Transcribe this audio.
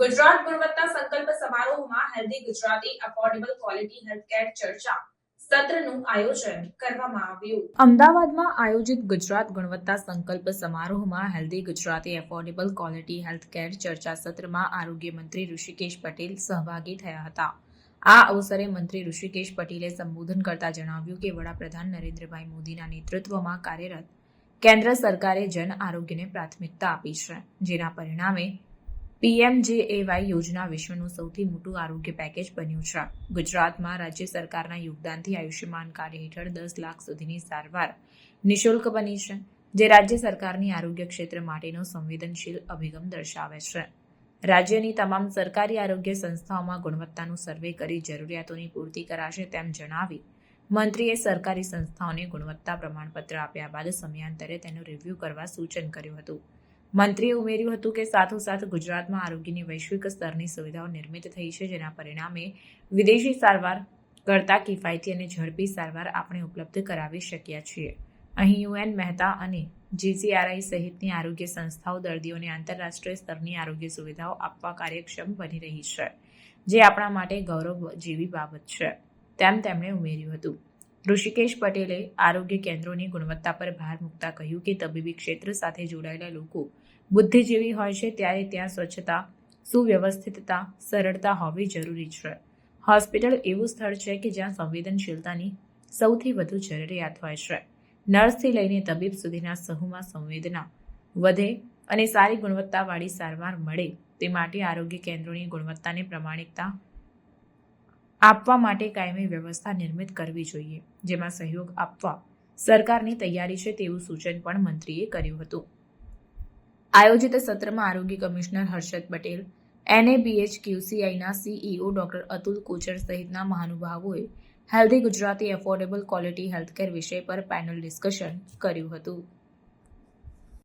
ગુજરાત ગુણવત્તા સંકલ્પ સમારોહમાં healthy Gujarati affordable quality healthcare ચર્ચા સત્રનું આયોજન કરવામાં આવ્યું. અમદાવાદમાં આયોજિત ગુજરાત ગુણવત્તા સંકલ્પ સમારોહમાં healthy Gujarati affordable quality healthcare ચર્ચા સત્રમાં આરોગ્ય મંત્રી ઋષિકેશ પટેલ સહભાગી થયા હતા. આ અવસરે મંત્રી ઋષિકેશ પટેલે સંબોધન કરતા જણાવ્યું કે વડાપ્રધાન નરેન્દ્રભાઈ મોદીના નેતૃત્વમાં કાર્યરત કેન્દ્ર સરકારે જન આરોગ્યને પ્રાથમિકતા આપી છે, જેના પરિણામે પીએમજેએવાય યોજના વિશ્વનું સૌથી મોટું આરોગ્ય પેકેજ બન્યું છે. ગુજરાતમાં રાજ્ય સરકારના યોગદાનથી આયુષ્યમાન કાર્ડ હેઠળ 10 લાખ સુધીની સારવાર નિઃશુલ્ક બની છે, જે રાજ્ય સરકારની આરોગ્ય ક્ષેત્ર માટેનો સંવેદનશીલ અભિગમ દર્શાવે છે. રાજ્યની તમામ સરકારી આરોગ્ય સંસ્થાઓમાં ગુણવત્તાનું સર્વે કરી જરૂરિયાતોની પૂર્તિ કરાશે તેમ જણાવી મંત્રીએ સરકારી સંસ્થાઓને ગુણવત્તા પ્રમાણપત્ર આપ્યા બાદ સમયાંતરે તેનું રિવ્યૂ કરવા સૂચન કર્યું હતું. મંત્રીએ ઉમેર્યું હતું કે સાથોસાથ ગુજરાતમાં આરોગ્યની વૈશ્વિક સ્તરની સુવિધાઓ નિર્મિત થઈ છે, જેના પરિણામે વિદેશી સારવાર કરતાં કિફાયતી અને ઝડપી સારવાર આપણે ઉપલબ્ધ કરાવી શક્યા છીએ. અહીં યુએન મહેતા અને જીસીઆરઆઈ સહિતની આરોગ્ય સંસ્થાઓ દર્દીઓને આંતરરાષ્ટ્રીય સ્તરની આરોગ્ય સુવિધાઓ આપવા કાર્યક્ષમ બની રહી છે, જે આપણા માટે ગૌરવ જેવી બાબત છે, તેમ તેમણે ઉમેર્યું હતું. ઋષિકેશ પટેલે આરોગ્ય કેન્દ્રોની ગુણવત્તા પર ભાર મૂકતા કહ્યું કે તબીબી ક્ષેત્ર સાથે જોડાયેલા લોકો બુદ્ધિજીવી હોય છે, ત્યારે ત્યાં સ્વચ્છતા, સુવ્યવસ્થિતતા, સરળતા હોવી જરૂરી છે. હોસ્પિટલ એવું સ્થળ છે કે જ્યાં સંવેદનશીલતાની સૌથી વધુ જરૂરિયાત હોય છે. નર્સથી લઈને તબીબ સુધીના સહુમાં સંવેદના વધે અને સારી ગુણવત્તાવાળી સારવાર મળે તે માટે આરોગ્ય કેન્દ્રોની ગુણવત્તાને પ્રમાણિકતા આપવા માટે કાયમી વ્યવસ્થા નિર્મિત કરવી જોઈએ, જેમાં સહયોગ આપવા સરકારની તૈયારી છે તેવું સૂચન પણ મંત્રીએ કર્યું હતું. આયોજિત સત્રમાં આરોગ્ય કમિશનર હર્ષદ પટેલ, NABHQCIના CEO ડોક્ટર અતુલ કોચર સહિતના મહાનુભાવોએ healthy Gujarati affordable quality healthcare વિષય પર પેનલ ડિસ્કશન કર્યું હતું.